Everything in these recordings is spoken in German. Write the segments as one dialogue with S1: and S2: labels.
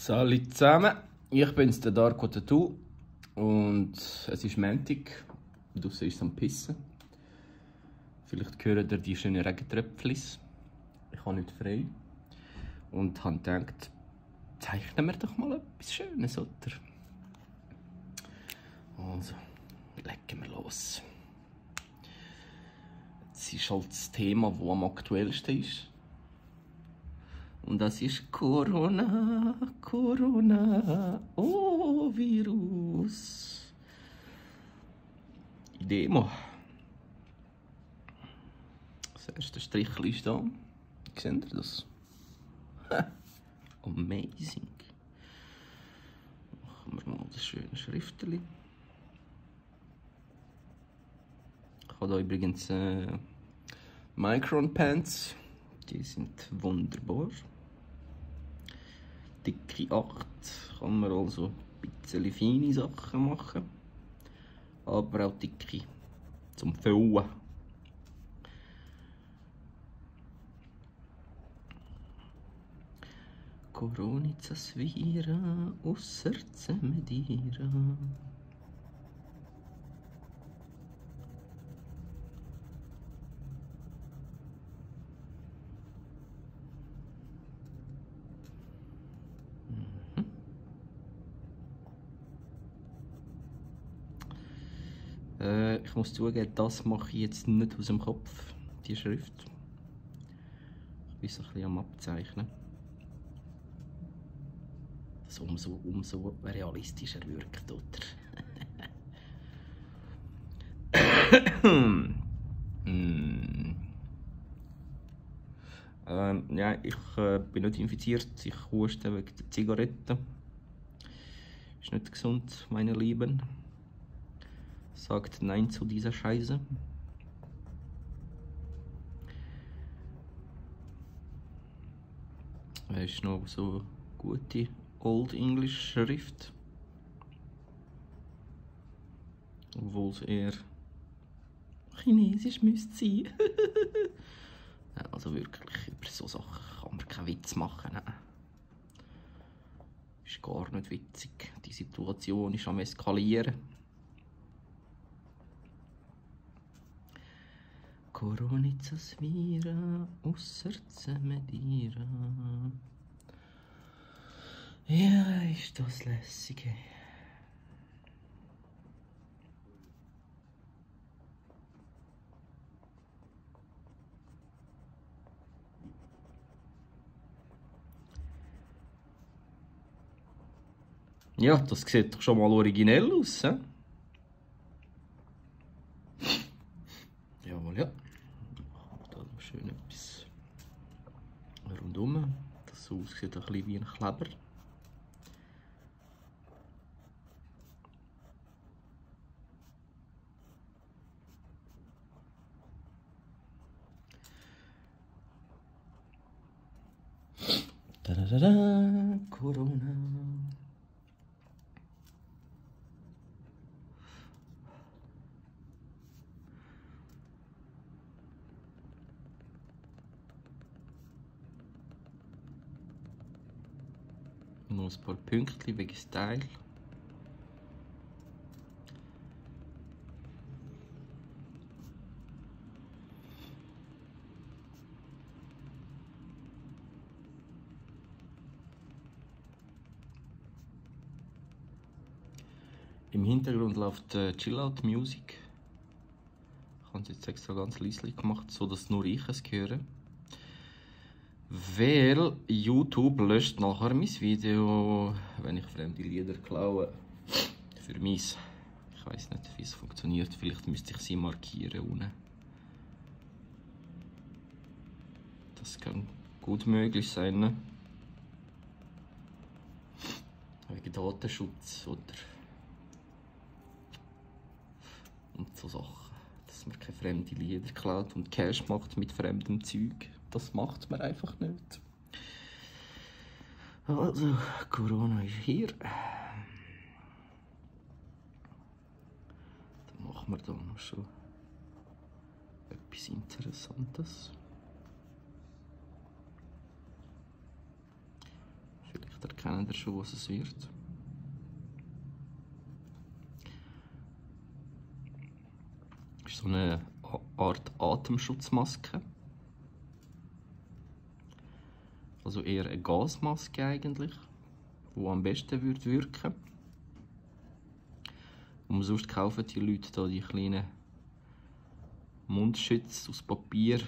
S1: Salut zusammen, ich bin's, der Darko Tattoo und es ist Montag, draussen ist es am Pissen. Vielleicht hören ihr die schönen Regentröpfchen. Ich habe nicht frei und habe gedacht, zeichnen wir doch mal etwas Schönes, oder? Also, legen wir los. Es ist halt das Thema, das am aktuellsten ist. Und das ist Corona, Corona, oh Virus. Die Demo. Das erste Strichchen ist da. Seht ihr das? Amazing. Machen wir mal das schöne Schriftchen. Ich habe hier übrigens Micron Pants. Die sind wunderbar. Dicke 8 kann man also ein bisschen feine Sachen machen. Aber auch dicke zum Füllen. Koronica svira, u srce me dira. Ich muss zugeben, das mache ich jetzt nicht aus dem Kopf, die Schrift. Ich bin so ein bisschen am Abzeichnen. Das umso realistischer wirkt, oder? Ja, ich bin nicht infiziert, ich huste wegen der Zigaretten. Ist nicht gesund, meine Lieben. Sagt Nein zu dieser Scheiße. Es ist noch so gute Old English Schrift. Obwohl es eher Chinesisch müsste sein. Also wirklich, über so Sachen kann man keinen Witz machen. Ist gar nicht witzig. Die Situation ist am Eskalieren. Koronica svira, u srce me dira. Ja, ist das lässig. Ja, das sieht doch schon mal originell aus, he? Jawohl, ja. Da noch schön etwas rundum. Das aussieht ein bisschen wie ein Kleber. Da, Corona. Noch ein paar Pünktchen wegen Style. Im Hintergrund läuft Chill-Out Music. Ich habe es jetzt extra ganz leise gemacht, so dass nur ich es höre. Weil YouTube löscht nachher mein Video, wenn ich fremde Lieder klaue. Für mich. Ich weiß nicht, wie es funktioniert. Vielleicht müsste ich sie markieren unten. Das kann gut möglich sein, ne? Wegen Datenschutz oder und so Sachen. Dass man keine fremden Lieder klaut und Cash macht mit fremdem Zeug. Das macht man einfach nicht. Also, Corona ist hier. Dann machen wir da noch schon etwas Interessantes. Vielleicht Vielleicht erkennen ihr schon, was es wird. Das ist so eine Art Atemschutzmaske. Also eher eine Gasmaske eigentlich, die am besten wirken würde. Und sonst kaufen die Leute hier die kleinen Mundschütze aus Papier,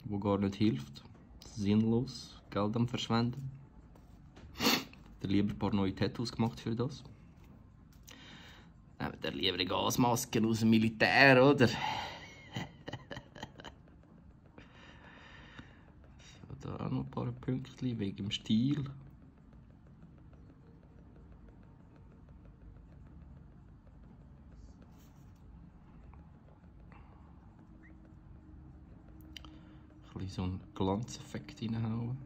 S1: wo gar nicht hilft. Sinnlos Geld am Verschwenden. Ich habe lieber ein paar neue Tattoos gemacht für das. Nehmt ihr lieber Gasmasken aus dem Militär, oder? So, da auch noch ein paar Pünktchen wegen dem Stil. Ein bisschen so einen Glanzeffekt reinhauen.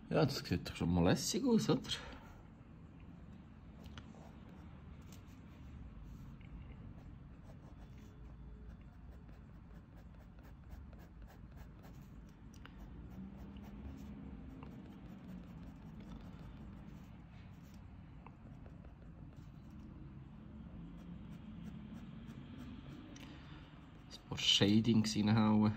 S1: Ja, das sieht doch schon mal lässig aus, oder? Ein paar Shadings reinhauen.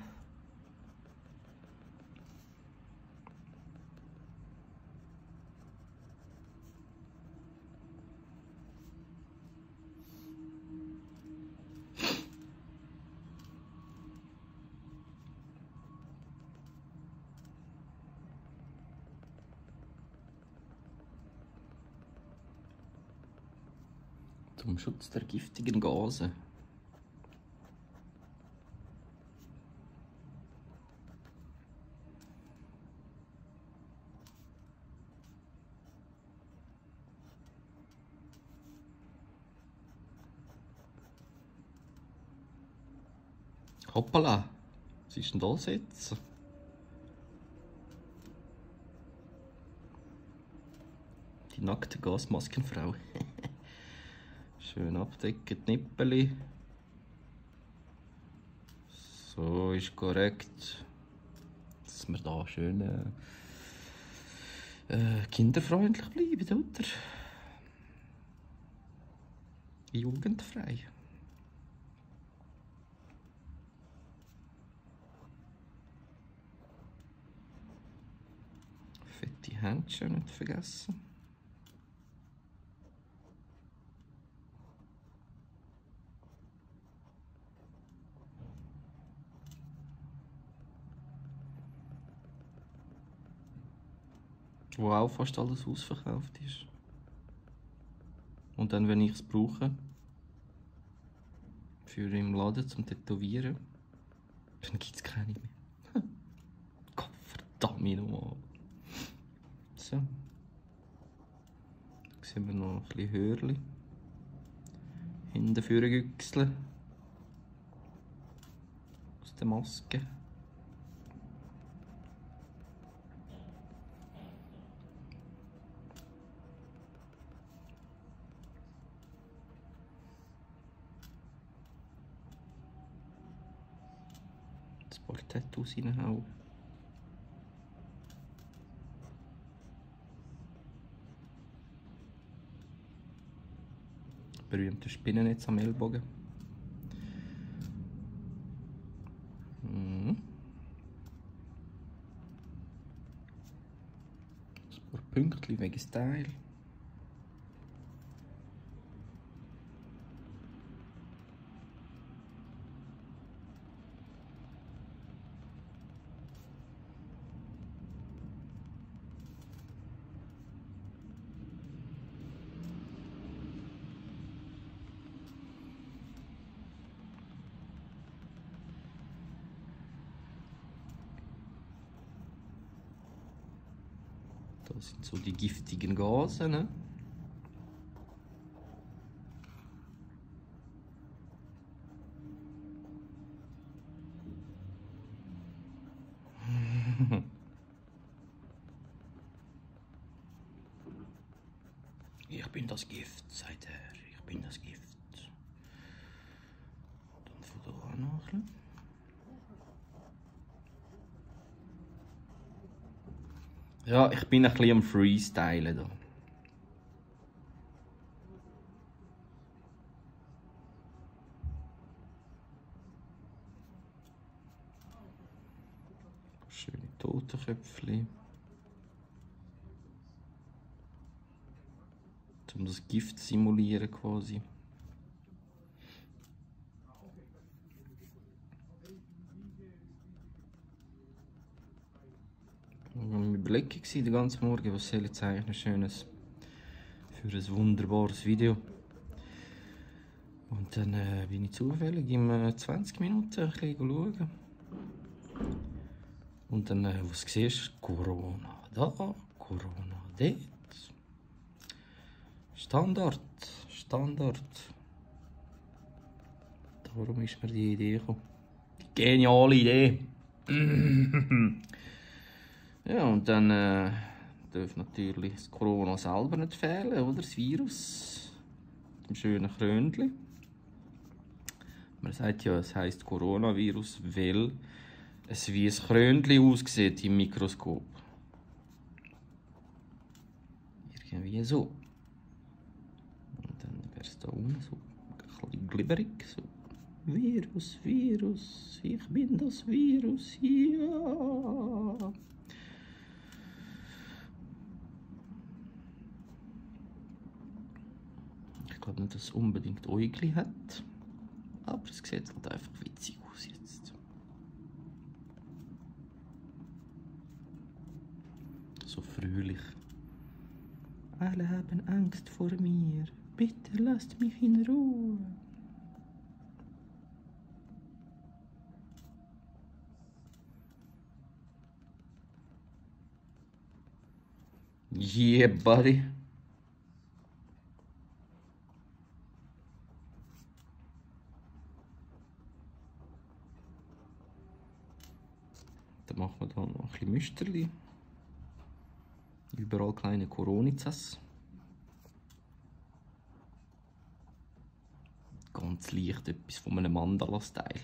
S1: Zum Schutz der giftigen Gase. Hoppala, was ist denn das jetzt? Die nackte Gasmaskenfrau. Schön abdecken, die Nippel. So ist korrekt. Dass wir da schön kinderfreundlich bleiben, oder? Jugendfrei. Fette Händchen nicht vergessen. Wo auch fast alles ausverkauft ist. Und dann, wenn ich es brauche, für im Laden zum Tätowieren, dann gibt es keine mehr. Gott verdammt nochmal. So. Da sehen wir noch ein bisschen Hörli. Hinten vorne güchseln. Aus der Maske. Ein paar Tattoos reinhauen. Berühmte Spinnennetz am Ellbogen. Ein paar Pünktchen wegen Style. Das sind so die giftigen Gase, ne? Ich bin das Gift, sagt er. Ich bin das Gift. bisschen. Ja, ich bin ein bisschen am Freestylen da. Schöne Totenköpfchen. Um das Gift zu simulieren quasi. Ich war am Überlegen den ganzen Morgen, was soll ich zeichnen Schönes für ein wunderbares Video. Und dann bin ich zufällig in 20 Minuten ein bisschen schauen. Und dann, was du siehst, Corona da, Corona dort. Standard. Darum ist mir die Idee gekommen. Die geniale Idee. Ja, und dann darf natürlich das Corona selber nicht fehlen, oder? Das Virus. Mit dem schönen Krönchen. Man sagt ja, es heisst Coronavirus, weil es wie ein Krönchen aussieht im Mikroskop. Irgendwie so. Und dann wäre es da unten so ein bisschen glibberig. So. Virus, Virus, ich bin das Virus, ja. Ich glaube nicht, dass es unbedingt Äugli hat. Aber es sieht halt einfach witzig aus jetzt. So fröhlich. Alle haben Angst vor mir. Bitte lasst mich in Ruhe. Yeah, buddy. Dann machen wir da noch ein bisschen Müsterli. Überall kleine Coronizas. Ganz leicht etwas von einem Mandala-Style.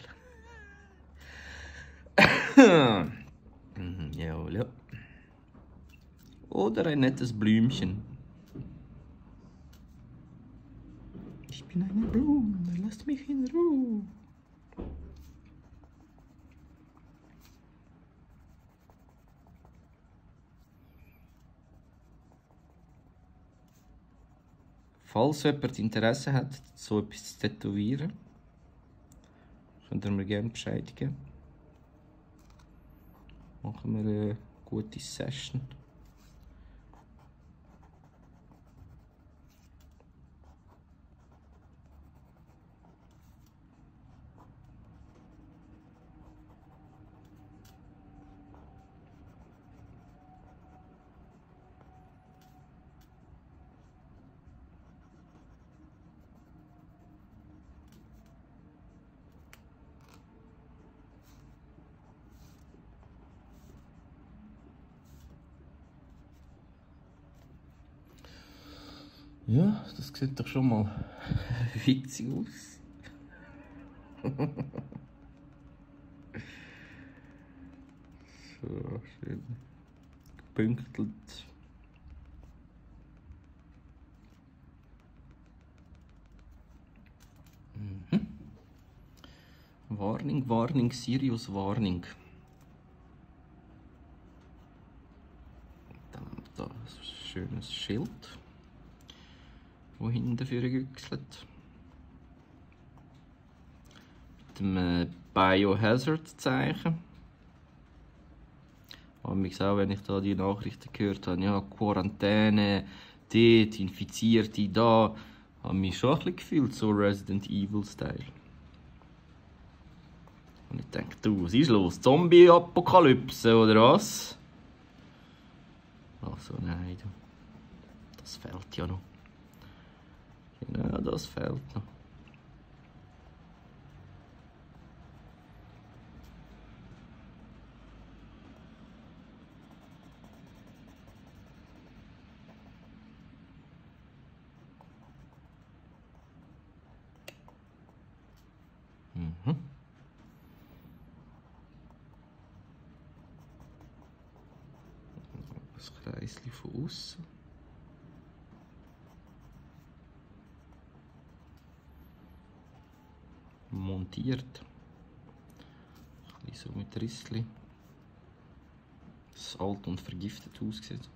S1: Jawohl, ja. Oder ein nettes Blümchen. Ich bin eine Blume, lasst mich in Ruhe. Falls jemand Interesse hat, so etwas zu tätowieren, könnt ihr mir gerne Bescheid geben. Machen wir eine gute Session. Ja, das sieht doch schon mal witzig aus. So, schön gepünktelt. Warning, Warning, Sirius Warning. Dann haben wir da ein schönes Schild, das hinten dafür gegüchselt. Mit dem Biohazard-Zeichen. Und auch, wenn ich da die Nachrichten gehört habe, ja, Quarantäne, dort, Infizierte da, habe ich mich schon ein bisschen gefühlt, so Resident Evil-Style. Und ich denke, du, was ist los? Zombie-Apokalypse, oder was? Also, nein, du. Das fehlt ja noch. Genau, das fehlt noch. Kreisli von außen. Montiert. Ein bisschen so mit Rissli. Das alt und vergiftet aussieht.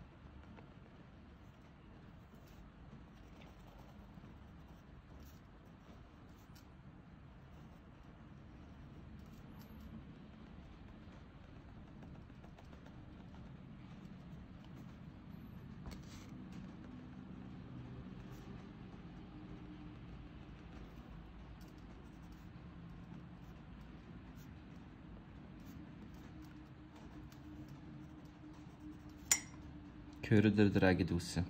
S1: Hört ihr den Regen draussen?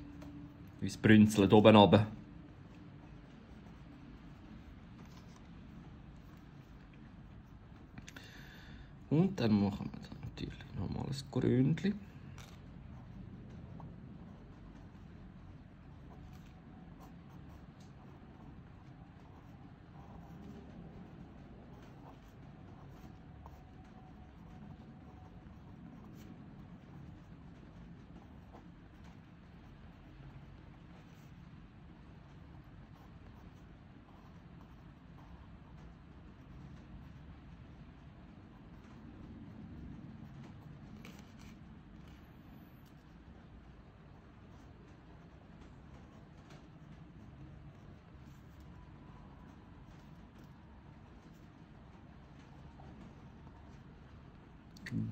S1: Wie es brünzelt oben runter. Und dann machen wir natürlich nochmal ein Grünchen.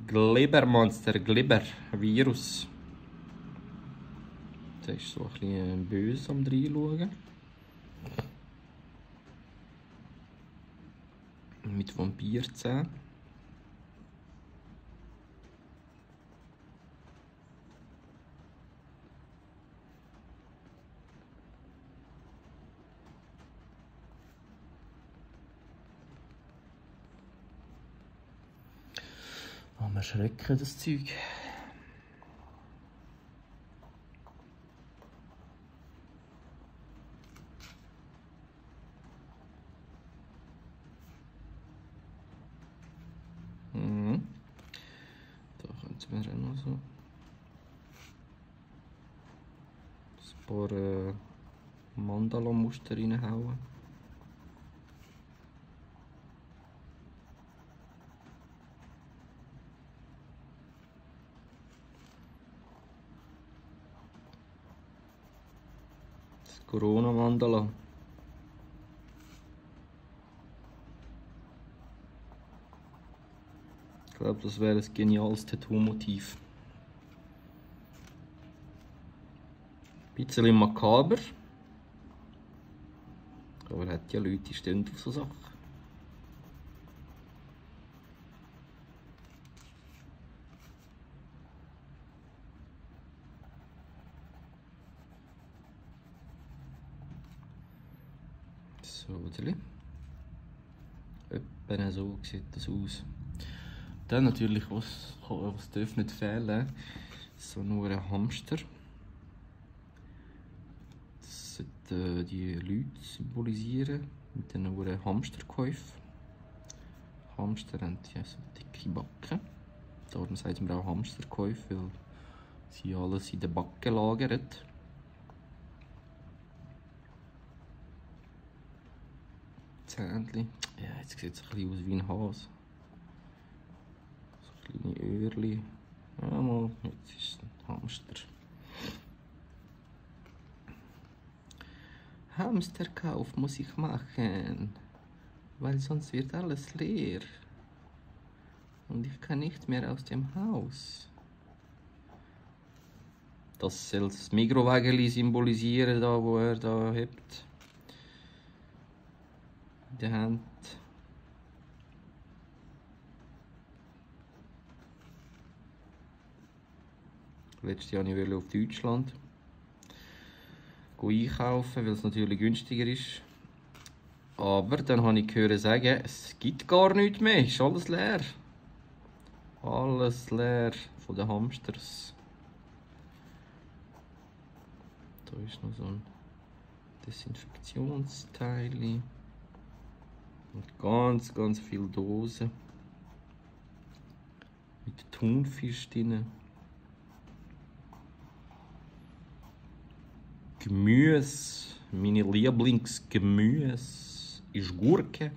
S1: Glibbermonster, Glibber, Virus. Das ist so ein bisschen böse am Reinschauen. Mit Vampirzähnen. Am Erschrecken, das Zeug. Da könnten wir auch noch so ein paar Mandala-Muster reinhauen. Corona-Mandala. Ich glaube, das wäre ein geniales Tattoo-Motiv. Ein bisschen makaber. Aber hat ja Leute, die stehen auf so Sachen. So, etwa so sieht das aus. Dann natürlich, was darf nicht fehlen, so nur ein Hamster. Das sollte die Leute symbolisieren, mit den nur Hamsterkäufen. Hamster haben ja so dicke Backen. Darum sagt man auch Hamsterkäufe, weil sie alles in den Backen lagern. Zähnchen. Ja, jetzt sieht es ein bisschen aus wie ein Hase. So kleine Öhrchen. Ja, mal, jetzt ist es ein Hamster. Hamsterkauf muss ich machen, weil sonst wird alles leer. Und ich kann nicht mehr aus dem Haus. Das soll das Mikrowägeli symbolisieren, da, wo er da hebt. In der Hand. Letztes Jahr wollte ich auf Deutschland einkaufen, weil es natürlich günstiger ist. Aber dann habe ich gehört sagen, es gibt gar nichts mehr, ist alles leer. Alles leer von den Hamsters. Da ist noch so ein Desinfektionsteil. Und ganz viele Dosen. Mit Thunfisch drin. Gemüse. Meine Lieblingsgemüse ist Gurke.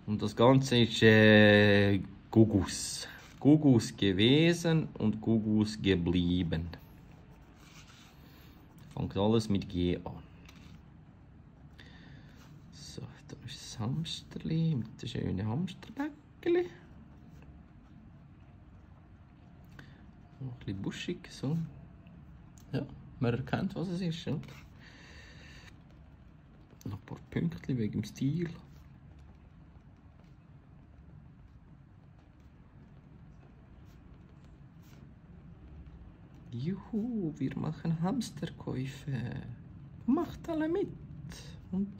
S1: Und das Ganze ist Gugus. Gugus gewesen und Gugus geblieben. Fängt alles mit G an. So, da ist das Hamsterli mit dem schönen Hamsterbäckchen. Noch ein bisschen buschig, so. Ja, man erkennt, was es ist. Ja? Noch ein paar Pünktchen wegen dem Stil. Juhu, wir machen Hamsterkäufe. Macht alle mit und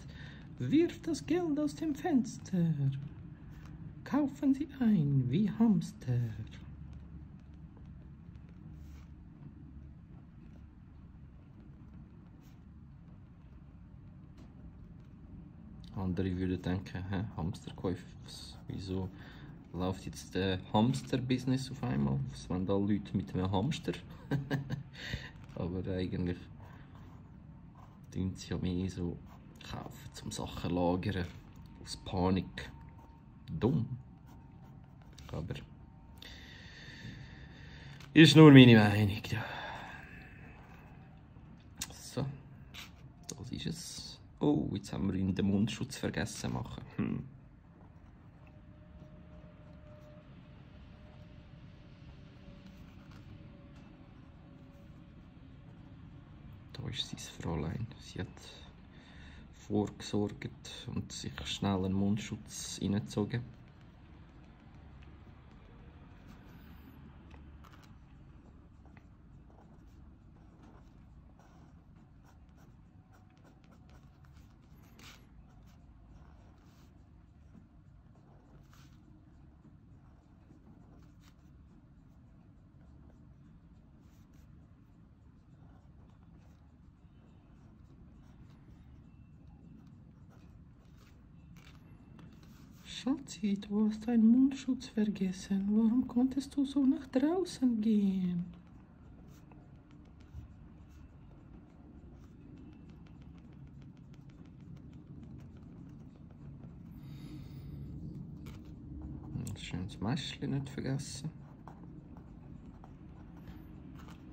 S1: wirft das Geld aus dem Fenster. Kaufen Sie ein wie Hamster. Andere würden denken, Hamsterkäufe, wieso läuft jetzt der Hamster-Business auf einmal? Was wollen da Leute mit einem Hamster? Aber eigentlich tun sie ja mehr so kaufen, zum Sachen lagern, aus Panik. Dumm. Aber ist nur meine Meinung. Ja. So, das ist es. Oh, jetzt haben wir den Mundschutz vergessen zu machen. Da ist sein Fräulein. Sie hat vorgesorgt und sich schnell einen Mundschutz reingezogen. Schatzi, du hast deinen Mundschutz vergessen. Warum konntest du so nach draußen gehen? Ein schönes Mäschchen nicht vergessen.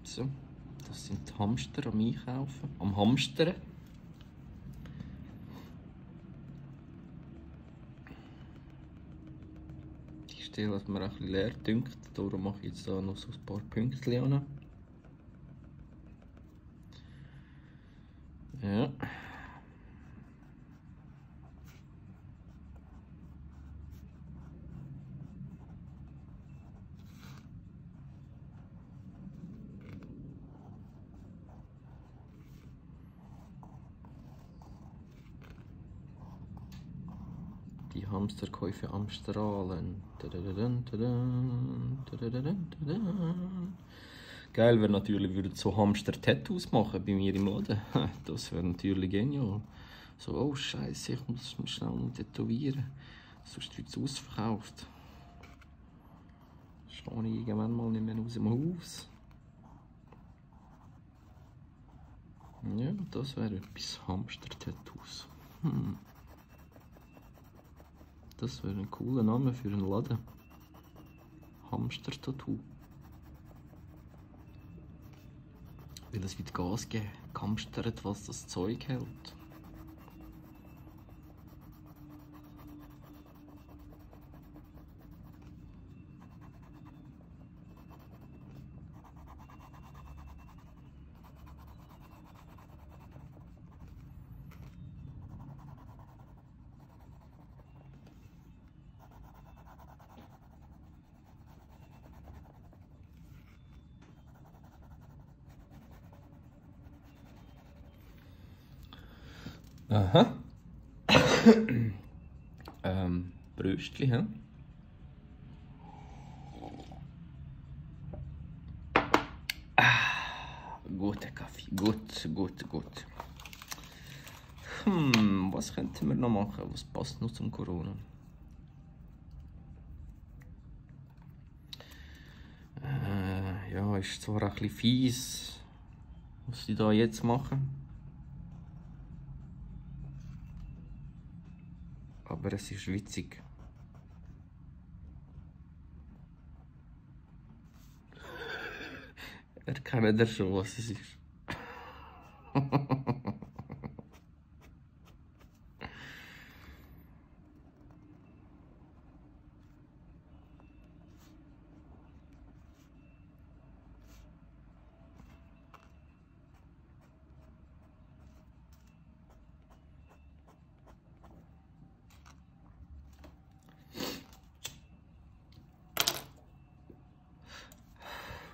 S1: So, das sind die Hamster am Einkaufen, am Hamstern. Die Stelle hat mir auch ein bisschen leer gedünkt, darum mache ich jetzt da noch so ein paar Pünktchen an. Ja. Die Hamsterkäufe am Strahlen. Geil wäre natürlich, würde so Hamster-Tattoos machen bei mir im Laden. Das wäre natürlich genial. So, oh Scheiße, ich muss mich schnell noch tätowieren. Sonst wird es ausverkauft. Stehe ich irgendwann mal nicht mehr aus dem Haus. Ja, das wäre etwas Hamster-Tattoos. Das wäre ein cooler Name für einen Laden. Hamster-Tattoo. Weil es wird Gas geben, gehamstert, was das Zeug hält. Aha. Bröstli, hä? Guter Kaffee, gut. Was könnten wir noch machen? Was passt noch zum Corona? Ja, ist zwar ein bisschen fies, was sie da jetzt machen. Aber es ist witzig. Erkennen ihr schon, was es ist?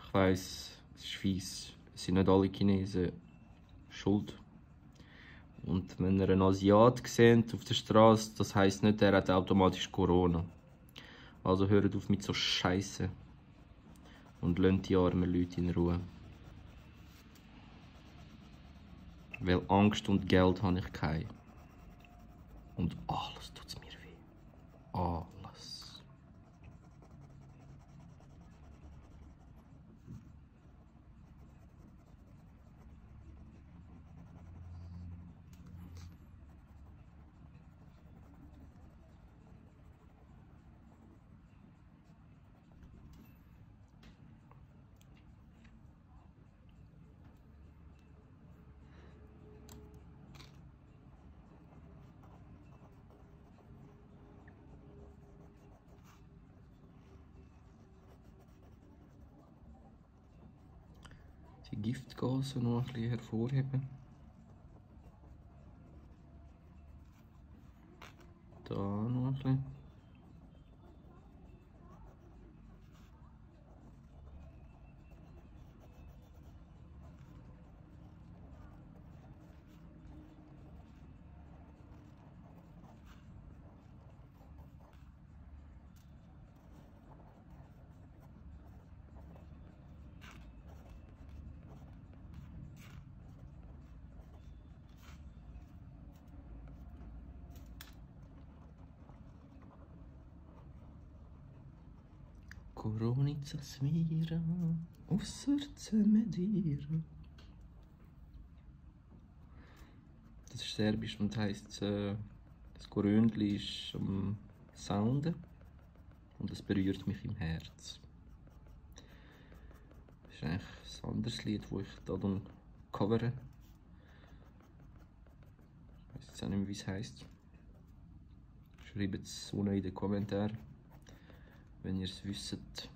S1: Ich weiss, es ist fies. Es sind nicht alle Chinesen schuld. Und wenn ihr einen Asiat seht auf der Straße, das heisst nicht, er hat automatisch Corona. Also hört auf mit so Scheiße. Und lasst die armen Leute in Ruhe. Weil Angst und Geld habe ich keine. Und alles tut es mir weh. Alles. Die Giftgase noch ein bisschen hervorheben. Da noch ein bisschen. Koronica svira u srce me dira. Das ist Serbisch und heisst, das Korönli ist am Sounden und es berührt mich im Herz. Das ist eigentlich ein anderes Lied, das ich da dann covere. Ich weiß jetzt auch nicht mehr, wie es heisst. Schreibt es unten in den Kommentaren, wenn ihr es wisst.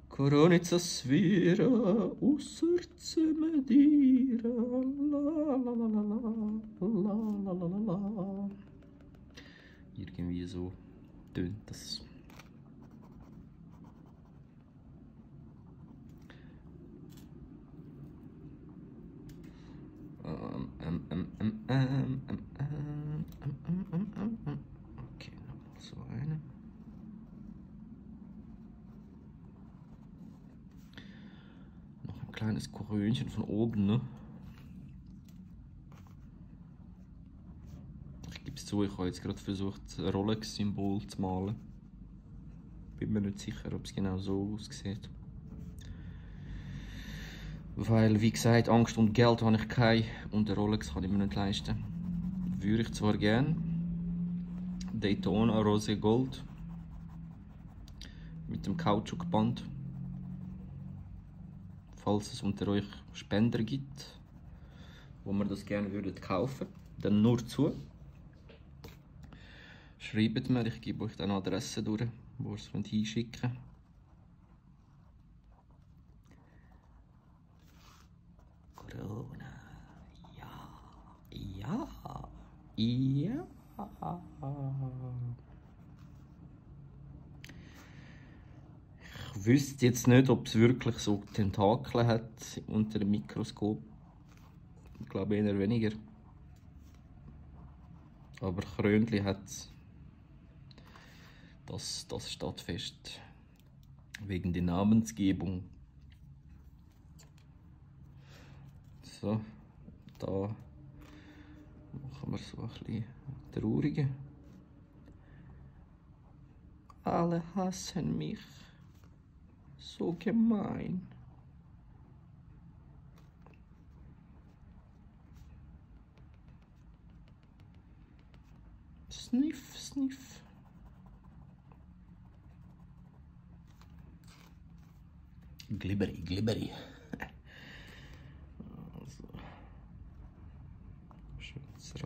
S1: Koronica svira u srce me dira, la la la la la, la la la la. Irgendwie so tönt das. Okay, nochmal so eine. Noch ein kleines Korönchen von oben, ne? Ich gebe es zu, ich habe jetzt gerade versucht, ein Rolex-Symbol zu malen. Bin mir nicht sicher, ob es genau so aussieht. Weil, wie gesagt, Angst und Geld habe ich keine und eine Rolex kann ich mir nicht leisten. Würde ich zwar gerne. Daytona Rosé Gold mit dem Kautschukband. Falls es unter euch Spender gibt, wo man das gerne würdet kaufen, dann nur zu. Schreibt mir, ich gebe euch dann Adresse durch, wo ihr es hinschicken könnt. Corona. Ja. Ja. Ja. Ich wüsste jetzt nicht, ob es wirklich so Tentakel hat unter dem Mikroskop. Ich glaube eher weniger. Aber Krönli hat das Stadtfest wegen der Namensgebung. So, da machen wir so ein bisschen traurige. Alle hassen mich. So gemein. Sniff, sniff. Glibbery, glibbery. Also. Schön das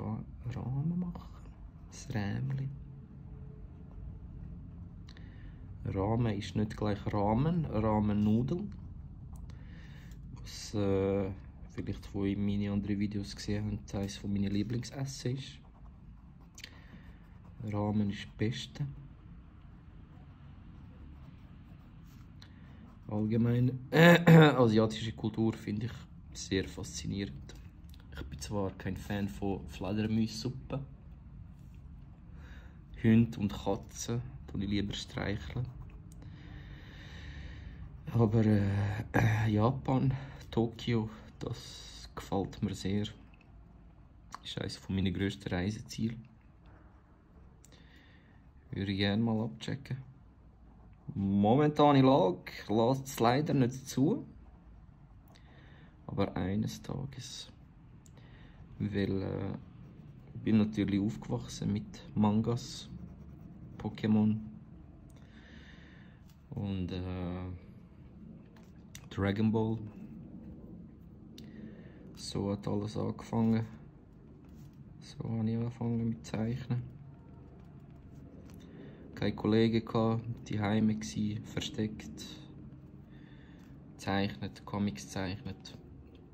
S1: Rahmen machen. Das Rämchen. Ramen ist nicht gleich Ramen, Ramen-Nudeln. Was vielleicht von meine anderen Videos gesehen haben, eines von meinen Lieblingsessen ist. Ramen ist das Beste. Allgemein asiatische Kultur finde ich sehr faszinierend. Ich bin zwar kein Fan von Fledermaussuppe. Hunde und Katzen tue ich lieber streicheln. Aber Japan, Tokio, das gefällt mir sehr. Das ist eines meiner grössten Reiseziele. Würde ich gerne mal abchecken. Momentane Lage lässt es leider nicht zu. Aber eines Tages. Weil ich bin natürlich aufgewachsen mit Mangas, Pokémon und Dragon Ball. So hat alles angefangen. So habe ich angefangen mit Zeichnen. Keine Kollegen gehabt, die Heime gsi, versteckt, zeichnet, Comics zeichnet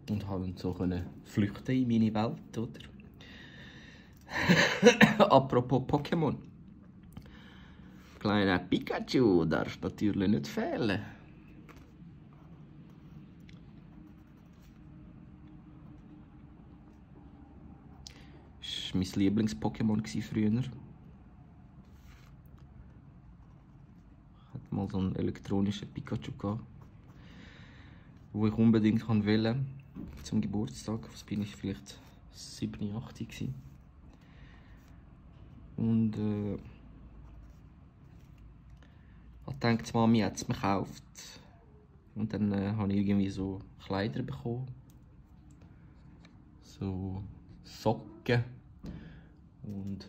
S1: und haben so können flüchten in meine Welt, oder? Apropos Pokémon. Kleiner Pikachu darf natürlich nicht fehlen. Das war mein Lieblings-Pokémon früher. Mal so einen elektronischen Pikachu gehabt, wo ich unbedingt wollte zum Geburtstag. Was bin ich, vielleicht 7, 8 gewesen. Und ich dachte, Mami hat es mir gekauft. Und dann habe ich irgendwie so Kleider bekommen. So Socken und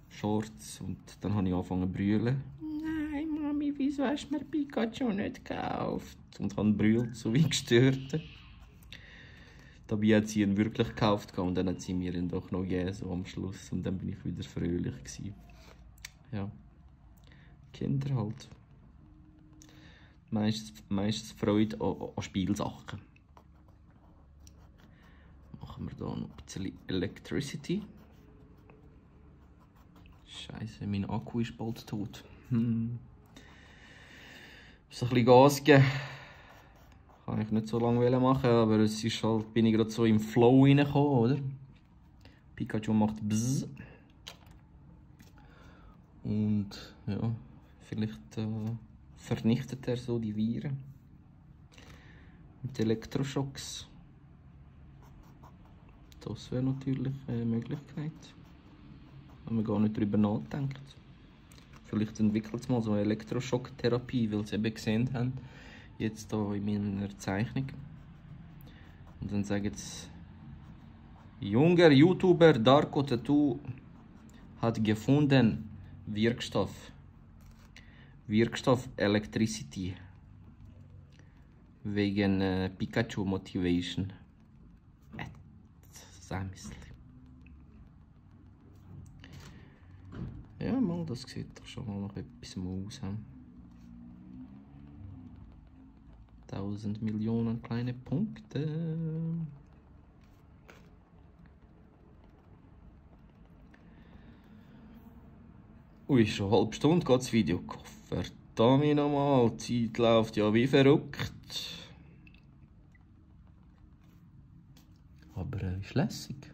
S1: Shorts, und dann habe ich angefangen zu brüllen. Nein, Mami, wieso hast du mir Pikachu nicht gekauft? Und habe brüllt, so wie gestört. Dabei hat sie ihn wirklich gekauft und dann hat sie mir ihn doch noch gegeben, so am Schluss. Und dann bin ich wieder fröhlich gewesen. Ja, Kinder halt. Meistens Freude an Spielsachen. Machen wir hier noch ein bisschen Electricity. Scheiße, mein Akku ist bald tot. So ein bisschen Gas geben. Kann ich nicht so lange machen, aber es ist halt, bin ich gerade so im Flow reingekommen, oder? Pikachu macht Bzzz. Und ja, vielleicht vernichtet er so die Viren. Mit Elektroschocks. Das wäre natürlich eine Möglichkeit. Wenn man gar nicht darüber nachdenkt. Vielleicht entwickelt es mal so eine Elektroschocktherapie, weil sie eben gesehen haben, jetzt hier in meiner Zeichnung. Und dann sagen sie, junger YouTuber Darko Tattoo hat gefunden Wirkstoff Electricity wegen Pikachu Motivation. Sammisli. Ja, mal, das sieht doch schon mal noch etwas aus. 1000 Millionen kleine Punkte. Ui, schon eine halbe Stunde geht das Video. Verdammt nochmal, die Zeit läuft ja wie verrückt. Aber ist lässig.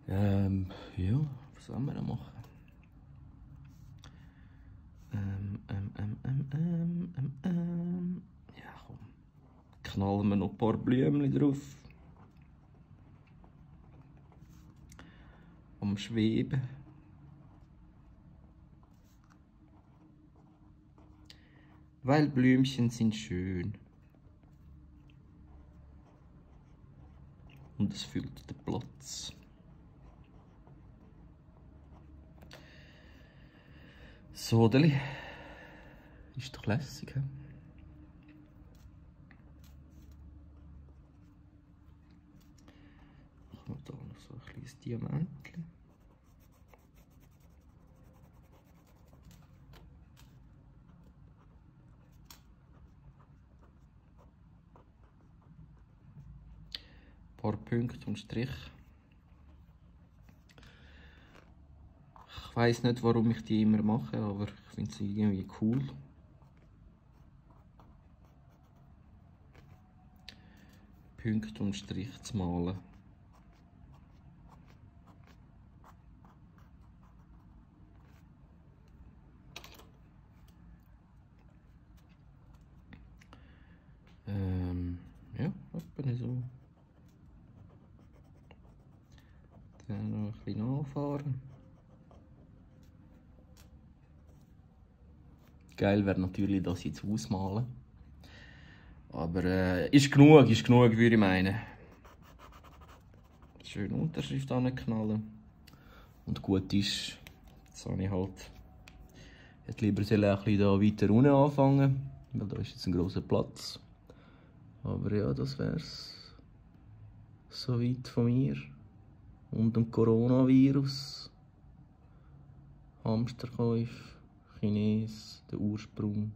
S1: Ja, was sollen wir da machen? Ja, komm. Knallen wir noch ein paar Blümchen drauf. Am Schweben. Weil Blümchen sind schön. und es füllt den Platz. Sodeli. Ist doch lässig, he? Machen wir da noch so ein kleines Diamantchen. Ein paar Punkte und Strich. Ich weiss nicht, warum ich die immer mache, aber ich finde sie irgendwie cool. Punkte und Strich zu malen. Ja, etwa so. Dann noch ein bisschen nachfahren. Geil wäre natürlich, das jetzt ausmalen. Aber ist genug, würde ich meinen. Schön Unterschrift anknallen. Und gut ist, jetzt habe ich halt lieber ein bisschen da weiter unten anfangen, weil da ist jetzt ein grosser Platz. Aber ja, das wär's. Soweit von mir. Und dem Coronavirus. Hamsterkäufe, Chines, der Ursprung,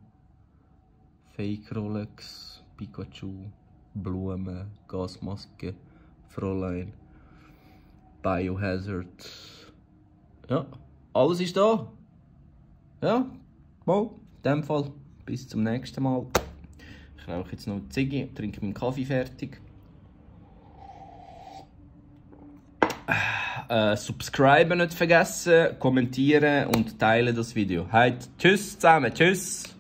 S1: Fake Rolex, Pikachu, Blumen, Gasmaske, Fräulein, Biohazard. Ja, alles ist da. Ja, mal, in dem Fall. Bis zum nächsten Mal. Ich rauche jetzt noch eine Ziggy, trinke meinen Kaffee fertig. Subscriben nicht vergessen, kommentieren und teilen das Video. Tschüss zusammen, tschüss!